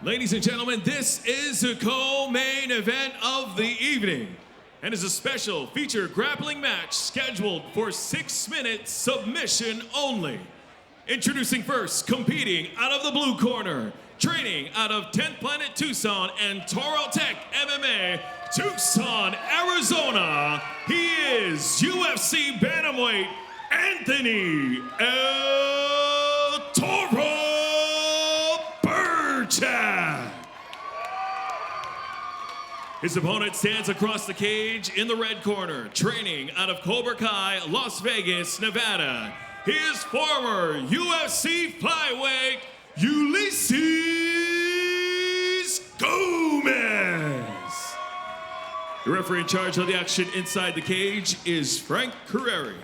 Ladies and gentlemen, this is the co-main event of the evening and is a special feature grappling match scheduled for 6-minute submission only. Introducing first, competing out of the blue corner, training out of 10th Planet Tucson and Toro Tech MMA, Tucson, Arizona. He is UFC Bantamweight Anthony El Toro Birchak. His opponent stands across the cage in the red corner, training out of Cobra Kai, Las Vegas, Nevada. He is former UFC flyweight Ulysses Gomez. The referee in charge of the action inside the cage is Frank Carreri.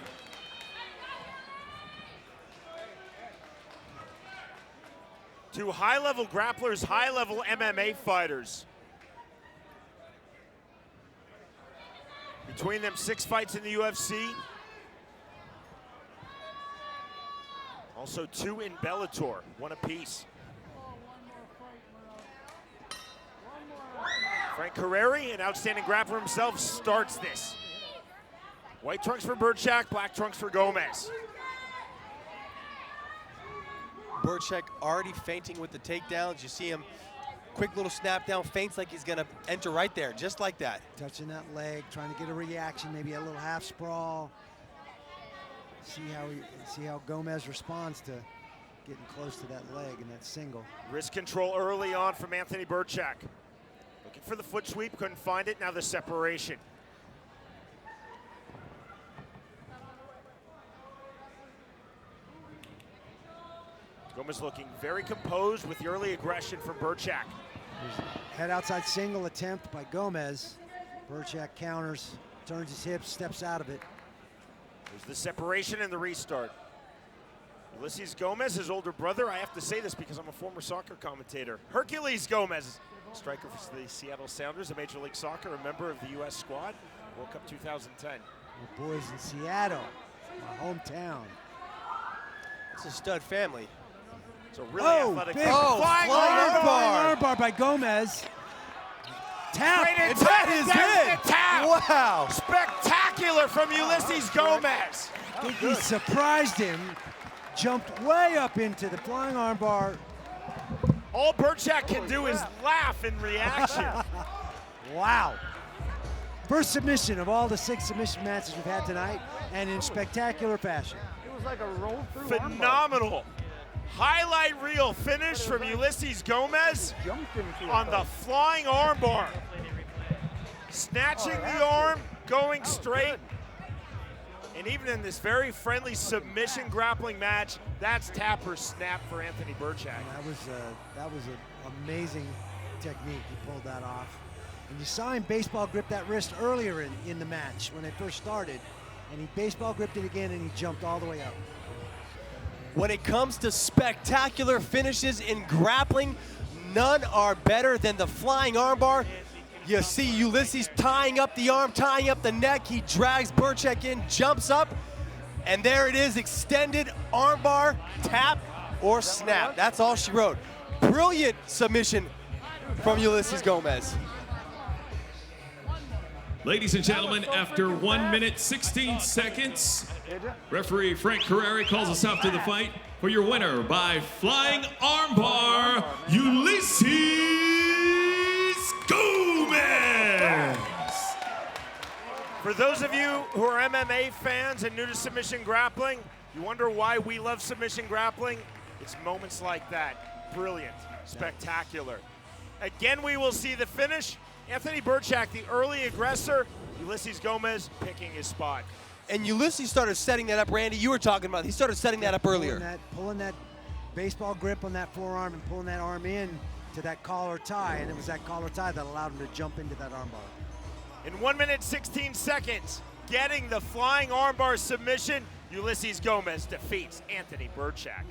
Two high-level grapplers, high-level MMA fighters. Between them, 6 fights in the UFC. Also 2 in Bellator, 1 apiece. Frank Carreri, an outstanding grappler himself, starts this. White trunks for Birchak, black trunks for Gomez. Birchak already feinting with the takedowns. You see him, quick little snap down, feints like he's gonna enter right there, just like that. Touching that leg, trying to get a reaction, maybe a little half sprawl. See how Gomez responds to getting close to that leg and that single. Wrist control early on from Anthony Birchak. Looking for the foot sweep, couldn't find it, now the separation. Gomez looking very composed with the early aggression from Birchak. Head outside single attempt by Gomez. Birchak counters, turns his hips, steps out of it. There's the separation and the restart. Ulysses Gomez, his older brother, I have to say this because I'm a former soccer commentator. Hercules Gomez, striker for the Seattle Sounders of Major League Soccer, a member of the U.S. squad, World Cup 2010. The boys in Seattle, my hometown. It's a stud family. It's a really athletic. Flying armbar by Gomez. Tap, and that is it. Tap. Wow. Spectacular from Ulysses Gomez. I think he surprised him, jumped way up into the flying armbar. All Birchak can do is laugh in reaction. Wow. First submission of all the 6 submission matches we've had tonight, and in spectacular fashion. It was like a roll through. Phenomenal. Highlight reel finish from Ulysses Gomez on the flying armbar. Snatching the arm, going straight. And even in this very friendly submission grappling match, that's tap or snap for Anthony Birchak. That was an amazing technique. He pulled that off. And you saw him baseball grip that wrist earlier in the match when they first started. And he baseball gripped it again and he jumped all the way up. When it comes to spectacular finishes in grappling, none are better than the flying armbar. You see Ulysses tying up the arm, tying up the neck. He drags Birchak in, jumps up, and there it is, extended armbar, tap or snap. That's all she wrote. Brilliant submission from Ulysses Gomez. Ladies and gentlemen, after 1 minute, 16 seconds, referee Frank Carreri calls us out to the fight for your winner by flying armbar, Ulysses Gomez. For those of you who are MMA fans and new to submission grappling, you wonder why we love submission grappling? It's moments like that. Brilliant, spectacular. Again, we will see the finish. Anthony Birchak, the early aggressor. Ulysses Gomez picking his spot. And Ulysses started setting that up, Randy, you were talking about. He started setting that up earlier. Pulling that baseball grip on that forearm and pulling that arm in to that collar tie, and it was that collar tie that allowed him to jump into that armbar. In 1 minute, 16 seconds, getting the flying armbar submission, Ulysses Gomez defeats Anthony Birchak.